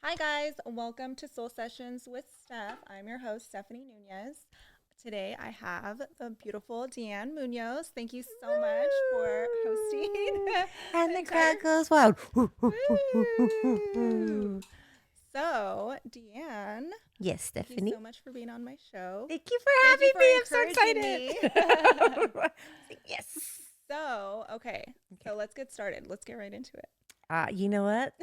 Hi, guys. Welcome to Soul Sessions with Steph. I'm your host, Stephanie Nunez. Today, I have the beautiful Deanne Munoz. Thank you so much for hosting Woo! the And the entire. crowd goes wild. Woo! So, Deanne, Yes, thank you Stephanie. so much for being on my show. Thank you for Thank you having for me. encouraging me. I'm so excited. Yes. So, Okay. let's get started. Let's get right into it. You know what?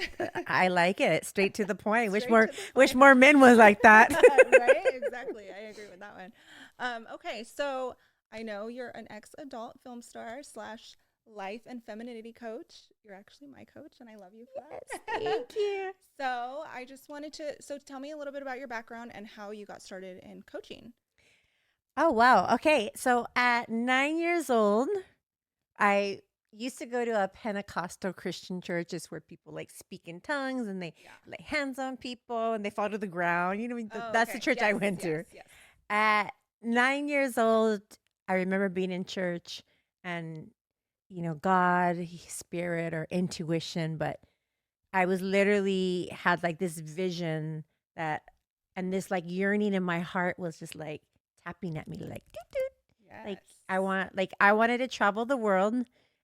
I like it. Straight to the point. Wish Straight more to the wish point. more men was like that. Right? Exactly. I agree with that one. Okay, so I know you're an ex-adult film star slash life and femininity coach. You're actually my coach, and I love you for Yes, that. thank you. So I just wanted to. So tell me a little bit about your background and how you got started in coaching. Oh wow. Okay. So at 9 years old, I used to go to a Pentecostal Christian church, is where people like speak in tongues and they Yeah. lay hands on people and they fall to the ground. Oh, That's the okay. church I Yes. went Yes. to. Yes. At 9 years old, I remember being in church and, God, spirit, or intuition, but I was literally had like this vision that, and this like yearning in my heart was just like tapping at me, like, doot, doot. Like, Yes. I wanted to travel the world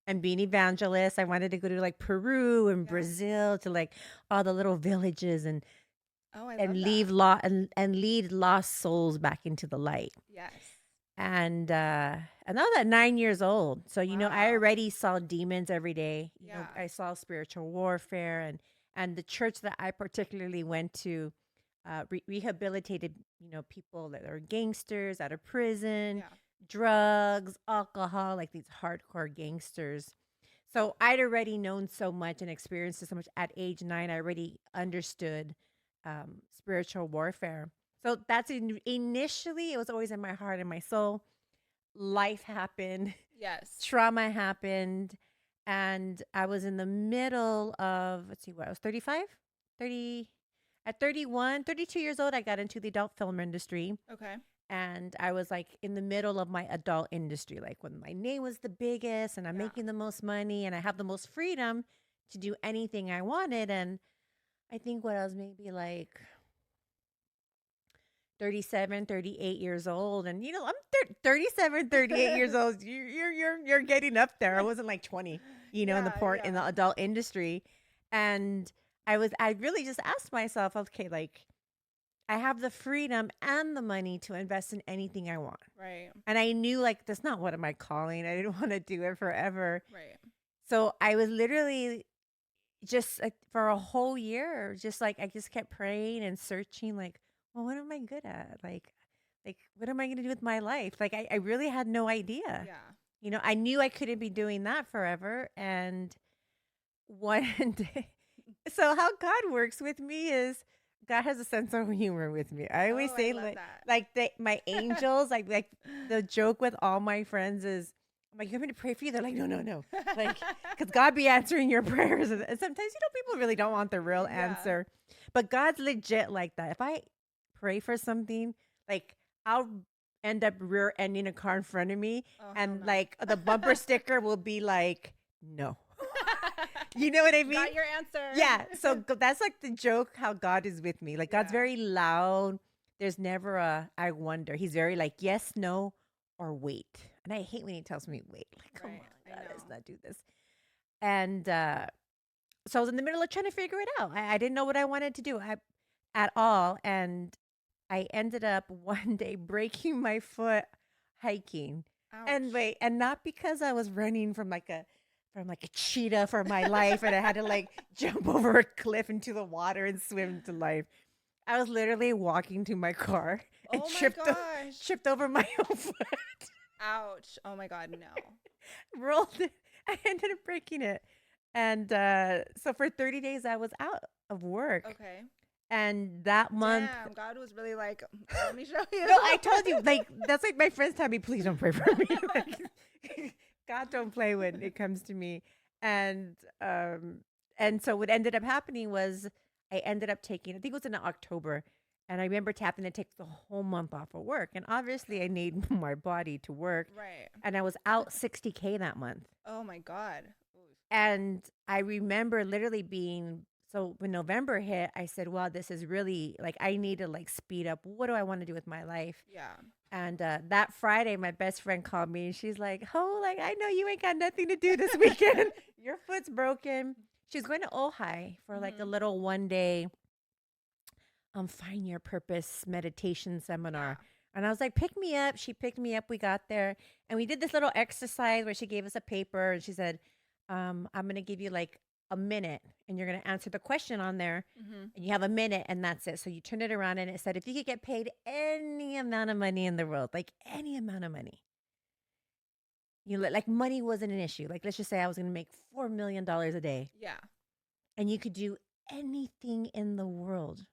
and be an evangelist. I wanted to go to like Peru and Yeah. Brazil, to like all the little villages, Oh, I love and that. lead lost souls back into the light. Yes. And I was at 9 years old. So, I Wow. already saw demons every day. Yeah. I saw spiritual warfare, and the church that I particularly went to rehabilitated, people that are gangsters out of prison, Yeah. drugs, alcohol, like these hardcore gangsters. So I'd already known so much and experienced so much at age 9. I already understood spiritual warfare. So initially, it was always in my heart and my soul. Life happened, Yes. trauma happened, and I was in the middle of, let's see, what, I was 35, 30, at 31, 32 years old, I got into the adult film industry. Okay. And I was like in the middle of my adult industry, like when my name was the biggest and I'm Yeah. making the most money and I have the most freedom to do anything I wanted. And I think what I was maybe like 37, 38 years old. And I'm 37, 38 years old. You're getting up there. I wasn't like 20, Yeah. in the Yeah. adult industry. And I really just asked myself, okay, like, I have the freedom and the money to invest in anything I want. Right. And I knew, like, that's not what am I calling. I didn't want to do it forever. Right. So I was literally just like for a whole year, just like I just kept praying and searching, like, well, what am I good at? Like what am I gonna do with my life? Like I really had no idea. Yeah. I knew I couldn't be doing that forever. And one day, so how God works with me is God has a sense of humor with me. I always Oh, I say, love my angels, like the joke with all my friends is, I'm like, you want me to pray for you? They're like, no, no, no. Like, that. because God be answering your prayers. And sometimes, people really don't want the real Yeah. answer. But God's legit like that. If I pray for something, like, I'll end up rear ending a car in front of me. Oh, hell And no. like the bumper sticker will be like, no. You know what I mean? Got your answer. Yeah. So that's like the joke how God is with me. Like, God's Yeah. very loud. There's never a I wonder. He's very like yes, no, or wait. And I hate when he tells me wait. Like, come Right. on, I God, let's know. not do this. And so I was in the middle of trying to figure it out. I didn't know what I wanted to do at all. And I ended up one day breaking my foot hiking. And Ouch. wait, and not because I was running from like a cheetah for my life and I had to like jump over a cliff into the water and swim to life. I was literally walking to my car and Oh my gosh. tripped over my own foot, Ouch. Oh my God. No. rolled it. I ended up breaking it. And so for 30 days I was out of work. Okay. And that month, Damn. God was really like, let me show you. no, I told you, like, that's like my friends tell me, please don't pray for me. Like, God don't play when it comes to me. And and so what ended up happening was I ended up taking, I think it was in October, and I remember having to take the whole month off of work. And obviously I need my body to work. Right. And I was out 60K that month. Oh my God. Oof. And I remember literally being So when November hit, I said, "Well, this is really like I need to like speed up. What do I want to do with my life?" Yeah. And that Friday, my best friend called me and she's like, "Oh, like I know you ain't got nothing to do this weekend. Your foot's broken." She's going to Ojai for like a Mm-hmm. little 1 day find your purpose meditation Yeah. seminar. And I was like, pick me up. She picked me up. We got there and we did this little exercise where she gave us a paper and she said, I'm going to give you like a minute and you're going to answer the question on there. Mm-hmm. And you have a minute and that's it. So you turn it around and it said, if you could get paid any amount of money in the world, like any amount of money, like money wasn't an issue. Like, let's just say I was going to make $4 million a day Yeah. and you could do anything in the world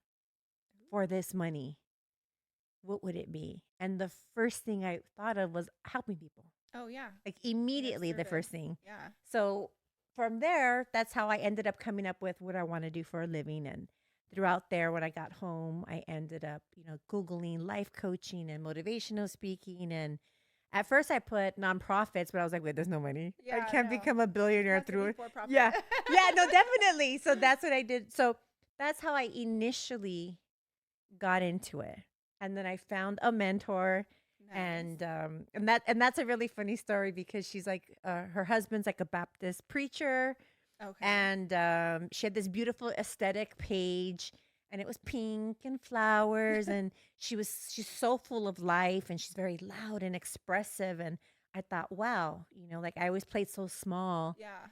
for this money, what would it be? And the first thing I thought of was helping people. Oh yeah. Like Being of immediately, the service. first thing. Yeah. So from there, that's how I ended up coming up with what I want to do for a living. And throughout there, when I got home, I ended up, Googling life coaching and motivational speaking. And at first I put nonprofits, but I was like, wait, there's no money. I Yeah. can't No. become a billionaire Has to through be it. for profit. Yeah. Yeah, no, definitely. So that's what I did. So that's how I initially got into it. And then I found a mentor Nice. and that's a really funny story because she's like her husband's like a Baptist preacher Okay. and she had this beautiful aesthetic page and it was pink and flowers and she's so full of life and she's very loud and expressive and I thought, wow, like I always played so small. Yeah.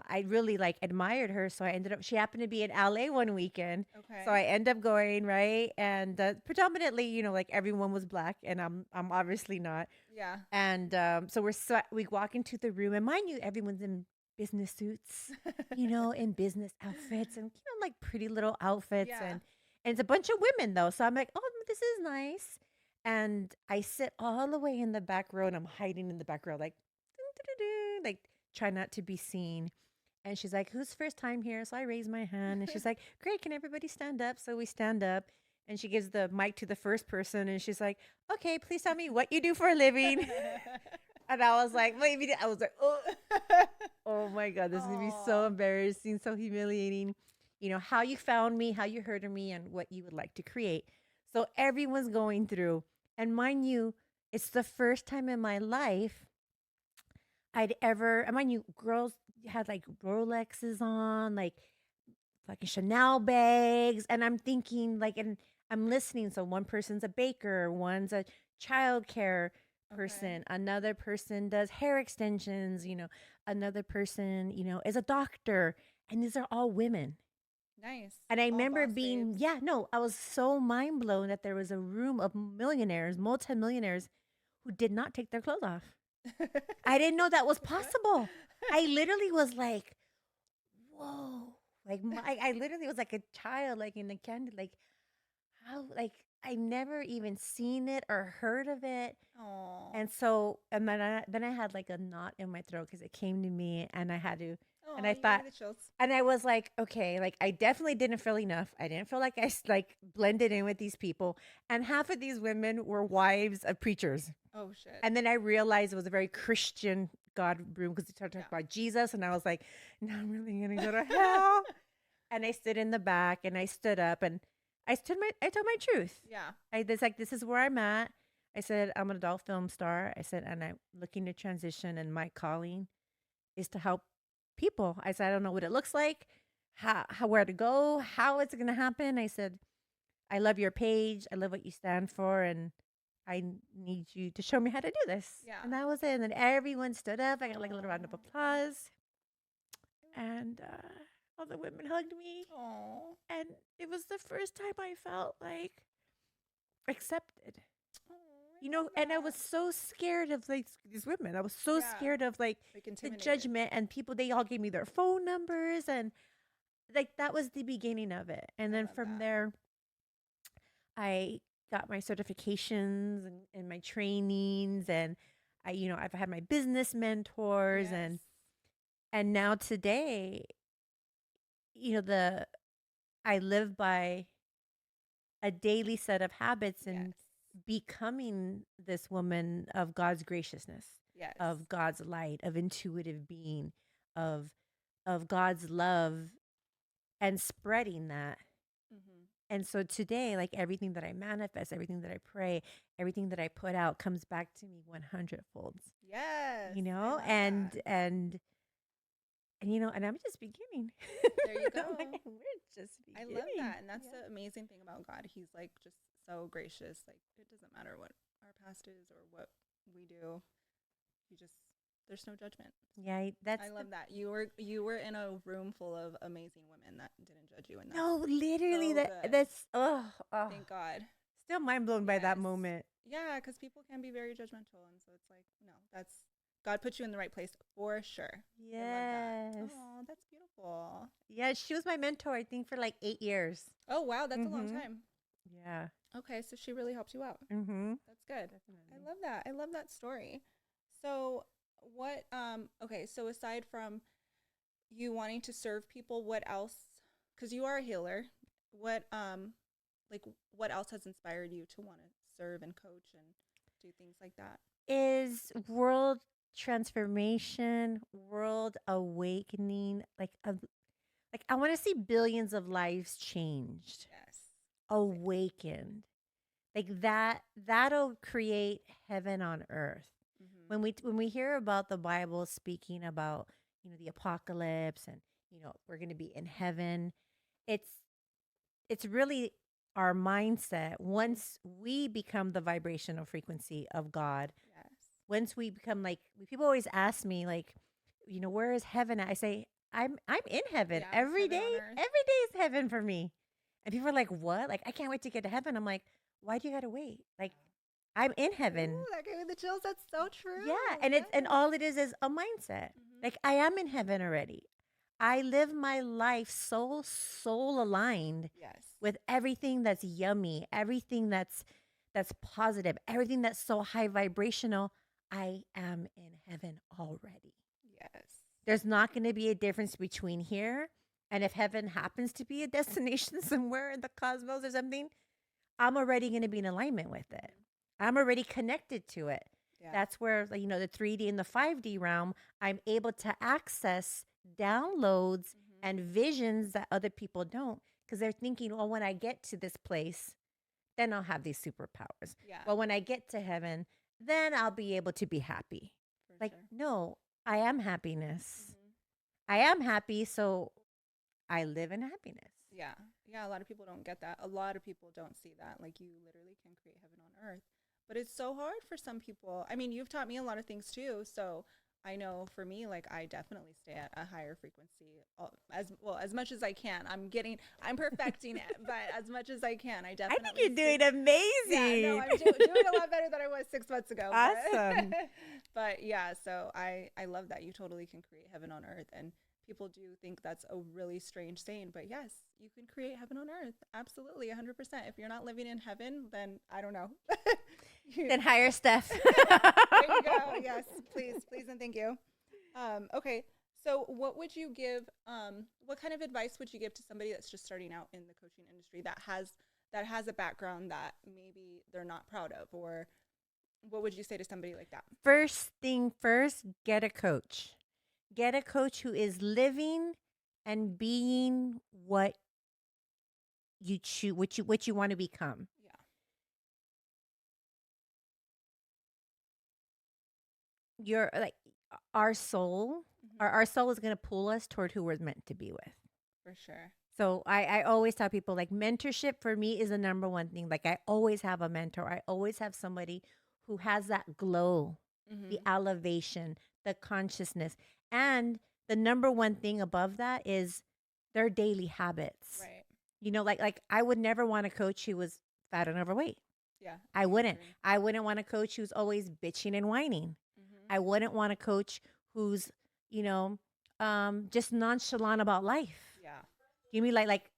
I really like admired her, so I ended up. She happened to be in LA one weekend, so Okay. I end up going right, and predominantly, like everyone was black, and I'm obviously not. Yeah. And so we walk into the room, and mind you, everyone's in business suits, in business outfits, and like pretty little outfits, Yeah. and it's a bunch of women though. So I'm like, oh, this is nice, and I sit all the way in the back row, and I'm hiding in the back row, like, like try not to be seen. And she's like, who's first time here? So I raise my hand and she's like, great, can everybody stand up? So we stand up and she gives the mic to the first person and she's like, okay, please tell me what you do for a living. And I was like, maybe I was like, oh my God, this is gonna be so Aw. embarrassing, so humiliating. How you found me, how you heard of me, and what you would like to create. So everyone's going through. And mind you, it's the first time in my life I'd ever, I mind you, girls had like Rolexes on, like fucking Chanel bags. And I'm thinking, like, and I'm listening. So one person's a baker, one's a childcare Okay. person, another person does hair extensions, another person, is a doctor. And these are all women. Nice. And I All remember boss being, babes. yeah, no, I was so mind blown that there was a room of millionaires, multimillionaires who did not take their clothes off. I didn't know that was possible. I literally was like, whoa. Like I literally was like a child, like in the candy, like how, like I never even seen it or heard of it. Oh. And so, and then I had like a knot in my throat because it came to me and I had to, and Oh, I you gave me thought, the chills. and I was like, okay, like I definitely didn't feel enough. I didn't feel like like blended in with these people. And half of these women were wives of preachers. Oh shit. And then I realized it was a very Christian God room because they started talking about Jesus. And I was like, no, I'm really going to go to hell. And I stood in the back and I stood up and I told my truth. Yeah. I was like, this is where I'm at. I said, I'm an adult film star. I said, and I'm looking to transition and my calling is to help people. I said, I don't know what it looks like, where to go, how it's going to happen. I said, I love your page. I love what you stand for. And I need you to show me how to do this. Yeah. And that was it. And then everyone stood up. I got like a little round of Oh. applause. And all the women hugged me. Oh. And it was the first time I felt like accepted. Oh, I love And I that. was so scared of like these women. I was so Yeah. scared of like Like the intimidated. judgment and people, they all gave me their phone numbers and like that was the beginning of it. And I then love from that. there, I got my certifications and my trainings and I've had my business mentors Yes. and now today, the I live by a daily set of habits and Yes. becoming this woman of God's graciousness, Yes. of God's light, of intuitive being, of God's love and spreading that. Mm-hmm. And so today, like everything that I manifest, everything that I pray, everything that I put out comes back to me 100 folds, Yes, you I know? love that. And you know, and I'm just beginning. There you I'm like, go. we're just I love beginning. that. And that's Yeah. the amazing thing about God. He's like just so gracious. Like it doesn't matter what our past is or what we do. You just there's no judgment. So Yeah, that's I the love that. You were in a room full of amazing women that didn't judge you and that's no, literally so good. that's oh, Thank God. still mind blown by that Yes. moment. Yeah, because people can be very judgmental and so it's like, no, that's God put you in the right place for sure. I love that. Yes. Oh, that's beautiful. Yeah, she was my mentor, I think, for like 8 years. Oh wow, that's a long Mm-hmm. time. Yeah. Okay, so she really helped you out. Mm-hmm. That's good. I Definitely. love that. I love that story. So, what okay, so aside from you wanting to serve people, what else cuz you are a healer, what like what else has inspired you to want to serve and coach and do things like that? Is world transformation, world awakening, like I want to see billions of lives changed, Yes. Same. awakened. Like that'll create heaven on earth. Mhm. When we hear about the Bible speaking about, the apocalypse and, we're going to be in heaven, it's it's really our mindset once we become the vibrational frequency of God. Yes. Once we become like people always ask me like, where is heaven at? I say I'm in heaven Yeah, every heaven day. on earth. Every day is heaven for me. And people are like, "What? Like I can't wait to get to heaven." I'm like, "Why do you got to wait? Like I'm in Ooh, heaven." that gave me the chills. That's so Yeah, true. and Yes. it's and all it is a mindset. Mhm. Like I am in heaven already. I live my life so soul aligned Yes. with everything that's yummy, everything that's positive, everything that's so high vibrational. I am in heaven already. Yes. There's not going to be a difference between here and if heaven happens to be a destination somewhere in the cosmos or something, I'm already going to be in alignment with it. Mhm. I'm already connected to it. Yeah. That's where, like, the 3D and the 5D realm, I'm able to access downloads Mhm. and visions that other people don't because they're thinking, well, when I get to this place, then I'll have these superpowers. Yeah, Well, when I get to heaven, then I'll be able to be happy. for Like, sure. no, I am happiness. Mhm. I am happy, so I live in happiness. Yeah. Yeah, a lot of people don't get that. A lot of people don't see that. Like you literally can create heaven on earth. But it's so hard for some people. I mean, you've taught me a lot of things too. So I know for me, like I definitely stay at a higher frequency as well as much as I can. I'm perfecting it, but as much as I can, I I think definitely you're stay. doing Yeah, no, amazing. I'm doing a lot better than I was 6 months ago. But Awesome. but yeah, so I love that you totally can create heaven on earth, and people do think that's a really strange saying, but yes, you can create heaven on earth. Absolutely, 100%. If you're not living in heaven, then I don't know. Then hire Steph. There you go. Yes, please, please, and thank you. Okay, so what would you give? What kind of advice would you give to somebody that's just starting out in the coaching industry that has a background that maybe they're not proud of, or what would you say to somebody like that? First thing first, get a coach. Get a coach who is living and being what you choose, what you want to become. Yeah. You're like our soul. Our, Hmm. our soul is going to pull us toward who we're meant to be with. For sure. So I always tell people like mentorship for me is the number one thing. Like I always have a mentor. I always have somebody who has that glow, the Hmm. elevation, the consciousness. And the number one thing above that is their daily habits. Right. Like I would never want a coach who was fat and overweight. Yeah, I I wouldn't. agree. I wouldn't want a coach who's always bitching and whining. Hmm. I wouldn't want a coach who's, you know, just nonchalant about life. Yeah. You mean like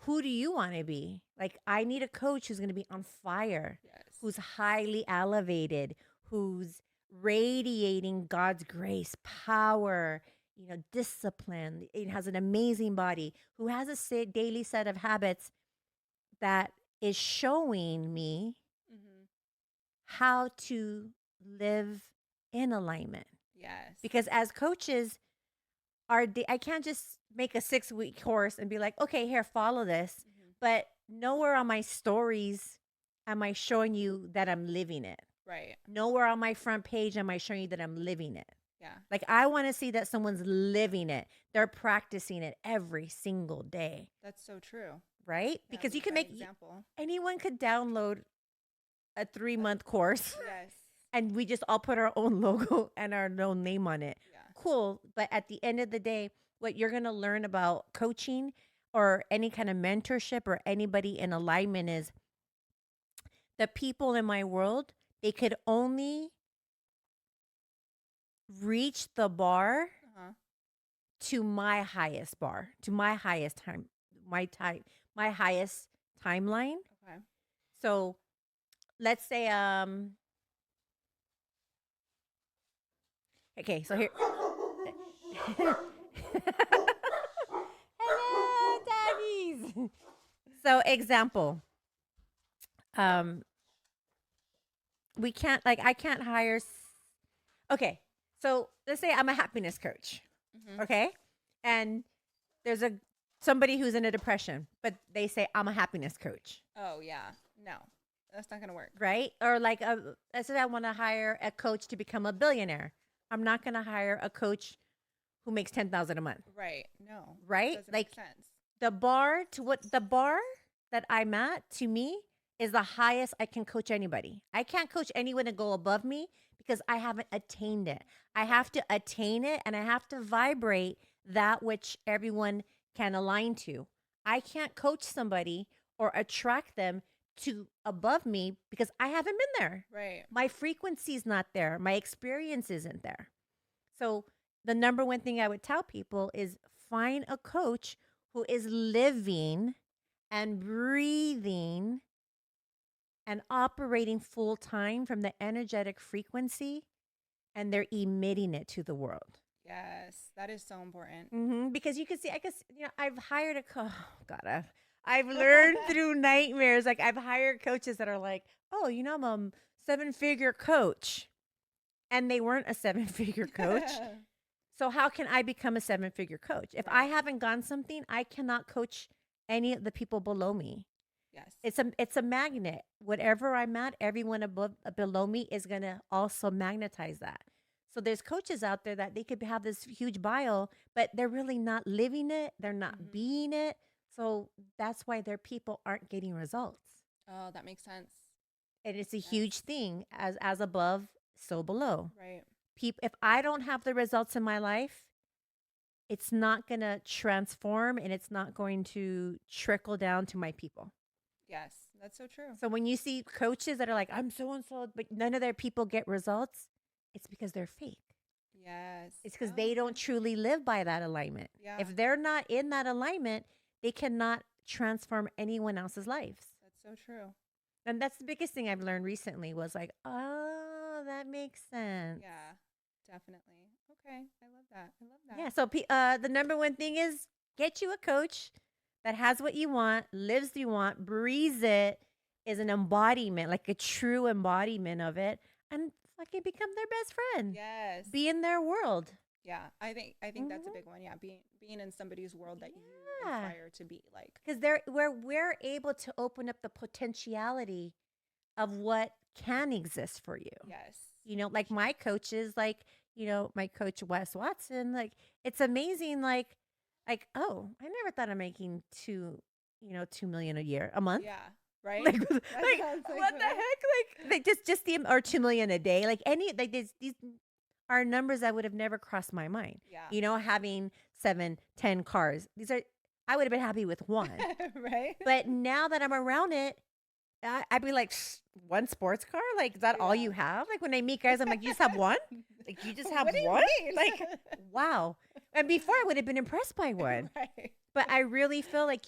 who do you want to be? Like I need a coach who's going to be on fire, Yes. who's highly elevated, who's radiating God's grace, power, discipline. It has an amazing body, who has a daily set of habits that is showing me Hmm. how to live in alignment. Yes. Because as coaches, I can't just make a 6-week course and be like, okay, here, follow this. Mm-hmm. But nowhere on my stories am I showing you that I'm living it. Right. Nowhere on my front page am I showing you that I'm living it. Yeah. Like, I want to see that someone's living it. They're practicing it every single day. That's so true. Right? Yeah, Because you lead can by make, example. anyone could download a 3-month course Yes. and we just all put our own logo and our own name on it. Yeah. Cool. But at the end of the day, what you're going to learn about coaching or any kind of mentorship or anybody in alignment is the people in my world, they could only reach the bar Uh-huh. to my highest bar, to my highest time, my highest timeline. Okay. So let's say okay, so here hello doggies. So example, um we can't, like, I can't hire okay, so let's say I'm a happiness coach. Mm-hmm. Okay. And there's somebody who's in a depression, but they say I'm a happiness coach. Oh yeah. No, that's not gonna work. Right? Or like, let's say I want to hire a coach to become a billionaire. I'm not going to hire a coach who makes 10,000 a month. Right. No. Right? Doesn't Like, make sense. the bar that I'm at, to me, is the highest I can coach anybody. I can't coach anyone to go above me because I haven't attained it. I have to attain it, and I have to vibrate that which everyone can align to. I can't coach somebody or attract them to above me because I haven't been there. Right. My frequency's not there. My experience isn't there. So the number one thing I would tell people is find a coach who is living and breathing and operating full time from the energetic frequency, and they're emitting it to the world. Yes, that is so important. Because you can see, I guess, I've hired oh God, I've learned through nightmares. Like, I've hired coaches that are like, oh, I'm a 7-figure coach, and they weren't a 7-figure coach. So how can I become a 7-figure coach? If I haven't gone something, I cannot coach any of the people below me. Yes. It's a magnet. Whatever I'm at, everyone below me is gonna also magnetize that. So there's coaches out there that they could have this huge bio, but they're really not living it. They're not being it. So that's why their people aren't getting results. Oh, that makes sense. And it's a huge thing, as above, so below. Right. If I don't have the results in my life, it's not going to transform, and it's not going to trickle down to my people. Yes, that's so true. So when you see coaches that are like, I'm so and so, but none of their people get results, it's because they're fake. Yes. It's because they don't truly live by that alignment. Yeah. If they're not in that alignment, they cannot transform anyone else's lives. That's so true. And that's the biggest thing I've learned recently was like, oh, that makes sense. Yeah, definitely. Okay. I love that. I love that. Yeah. So the number one thing is get you a coach that has what you want, lives what you want, breathes it, is an embodiment, like a true embodiment of it, and fucking become their best friend. Yes. Be in their world. Yeah. I think that's a big one. Yeah. Being in somebody's world that you aspire to be like. Because we're able to open up the potentiality of what can exist for you. Yes. Like my coaches, like, my coach Wes Watson, like, it's amazing, like, oh, I never thought of making $2 million a month. Yeah. Right. Like what the heck? Like just the or 2 million a day. Like these are numbers that would have never crossed my mind. Yeah. Having 7, 10 cars. I would have been happy with one. Right. But now that I'm around it, I'd be like, one sports car? Like, is that all you have? Like, when I meet guys, I'm like, you just have one? Like, you just have What do you one? mean? Like, wow. And before, I would have been impressed by one. Right. But I really feel like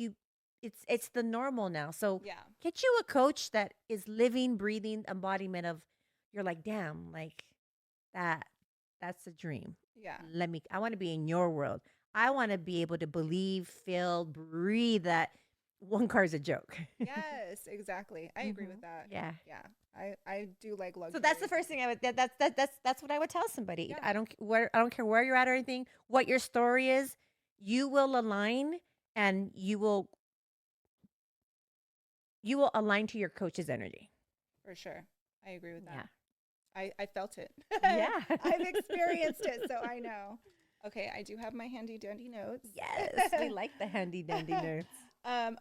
it's the normal now. So Yeah. get you a coach that is living, breathing embodiment of, you're like, damn, like, that's a dream. Yeah. I want to be in your world. I want to be able to believe, feel, breathe that one car is a joke. Yes, exactly. I agree with that. Yeah. Yeah. I do like luxury. So that's the first thing I would. That's what I would tell somebody. Yeah. I don't care where you're at or anything. What your story is. you will align, and you will align to your coach's energy. For sure. I agree with that. Yeah. I felt it. Yeah. I've experienced it, so I know. Okay, I do have my handy dandy notes. Yes, we like the handy dandy notes.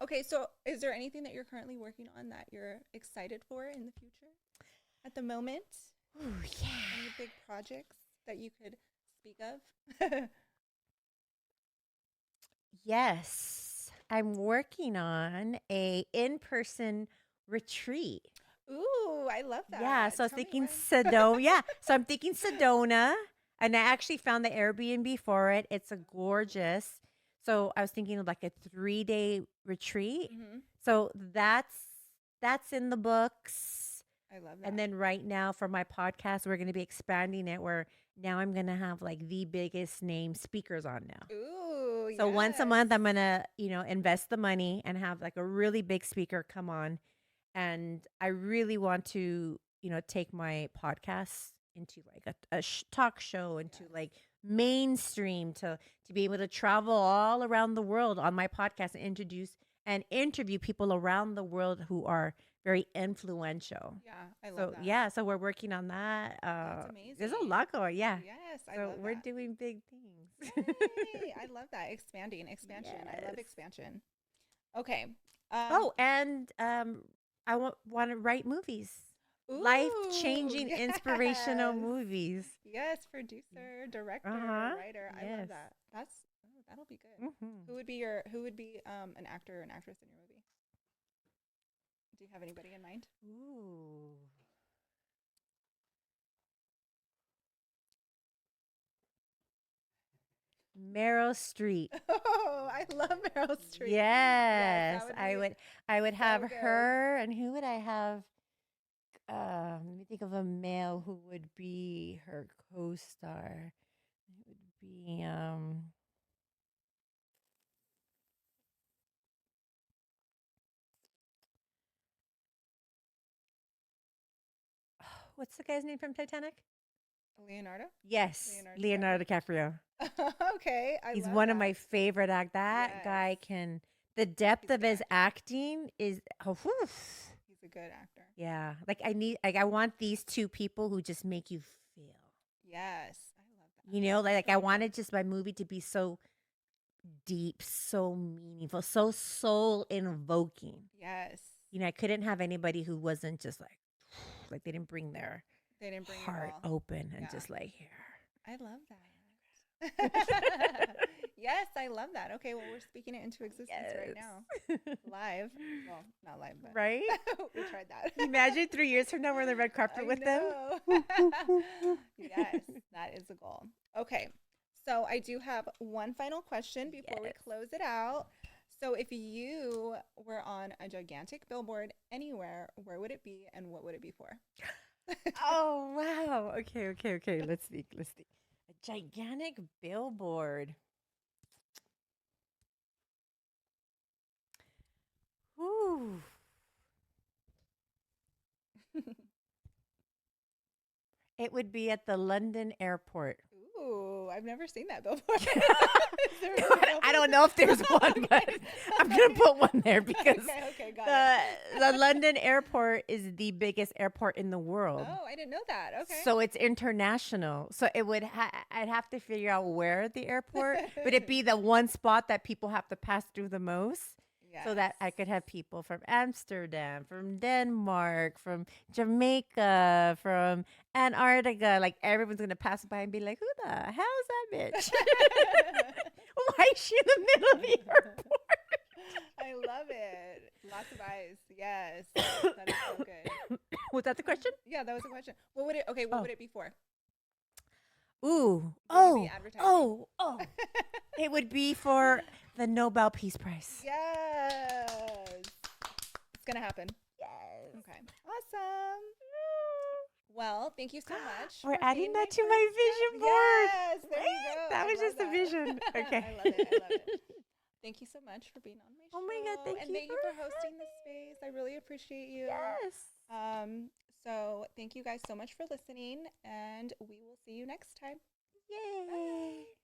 Okay, so is there anything that you're currently working on that you're excited for in the future at the moment? Ooh, yeah. Any big projects that you could speak of? Yes, I'm working on a in-person retreat. Ooh, I love Yeah, that. so I was Tell me thinking when. Sedona. Yeah, so I'm thinking Sedona, and I actually found the Airbnb for it. It's a gorgeous. So I was thinking of like a 3-day retreat. Mm-hmm. So that's in the books. I love And that. then right now for my podcast, we're going to be expanding it where now I'm going to have like the biggest name speakers on now. Ooh, So once a month, yes. I'm going to, invest the money and have like a really big speaker come on. And I really want to, take my podcast into like a talk show, into Yes. like mainstream, to be able to travel all around the world on my podcast and introduce and interview people around the world who are very influential. Yeah, I love So that. yeah, so we're working on that. That's There's a amazing. lot going. Yeah. Yes, I So love we're that. doing big things. Yay! I love that. Expanding, expansion. I love Yes. expansion. Okay. Oh, and I want to write movies. Ooh, Life-changing inspirational yes. movies. Yes, producer, director, Uh-huh. writer. I love Yes. that. That'll be good. Hmm. Who would be an actor or an actress in your movie? Do you have anybody in mind? Ooh. Meryl Streep. Oh, I love Meryl Streep. Yes, Yes, that would I be would I would have so good. her, and who would I have? Let me think of a male who would be her co-star. It would be what's the guy's name from Titanic? Leonardo? Yes, Leonardo DiCaprio? Leonardo DiCaprio. Okay, I He's love one of that. my favorite act. That Yes, guy can. The depth he's a of good his actor. acting is. Oh, whew. He's a good actor. Yeah, I want these two people who just make you feel. Yes, I love Like that. I That's really wanted just my movie to be so deep, so meaningful, so soul invoking. good. Yes, I couldn't have anybody who wasn't just like like they didn't bring their they didn't bring it heart all. open and Yeah, just like here. I love that. Yes, I love that. Okay, well, we're speaking it into existence right now, Yes. live. Well, not live, but Right? we tried that. Can you imagine 3 years from now we're on the red carpet I with them? know. Yes, that is the goal. Okay, so I do have one final question before we Yes. close it out. So, if you were on a gigantic billboard anywhere, where would it be and what would it be for? Oh wow. Okay, okay, okay. Let's think. Let's think. A gigantic billboard. Ooh. It would be at the London airport. Ooh, I've never seen that billboard. Is there a God, billboard I don't there? know if there's one, but I'm gonna put one there because Okay, got the it. the London airport is the biggest airport in the world. Oh, I didn't know that. Okay. So it's international. So it would I'd have to figure out where at the airport, but it'd be the one spot that people have to pass through the most. So that I Yes. could have people from Amsterdam, from Denmark, from Jamaica, from Antarctica. Like everyone's gonna pass by and be like, "Who the hell's that bitch? Why is she in the middle of the airport?" I love it. Lots of eyes. Yes. That is so good. Was that the question? Yeah, that was a question. What would it what Oh, would it be for? ooh, What would it be oh, advertising? oh. It would be for the Nobel Peace Prize. Yes. It's gonna happen. Yes. Okay. Awesome. Well, thank you so much We're for adding being that my to first my guest. vision board. Yes, there you Right? go. That I was love just a that. vision. Okay. I love it. I love it. Thank you so much for being on my Oh show. my God, thank and you thank you for for hosting this having space. I really appreciate you. Yes. So thank you guys so much for listening, and we will see you next time. Yay. Bye.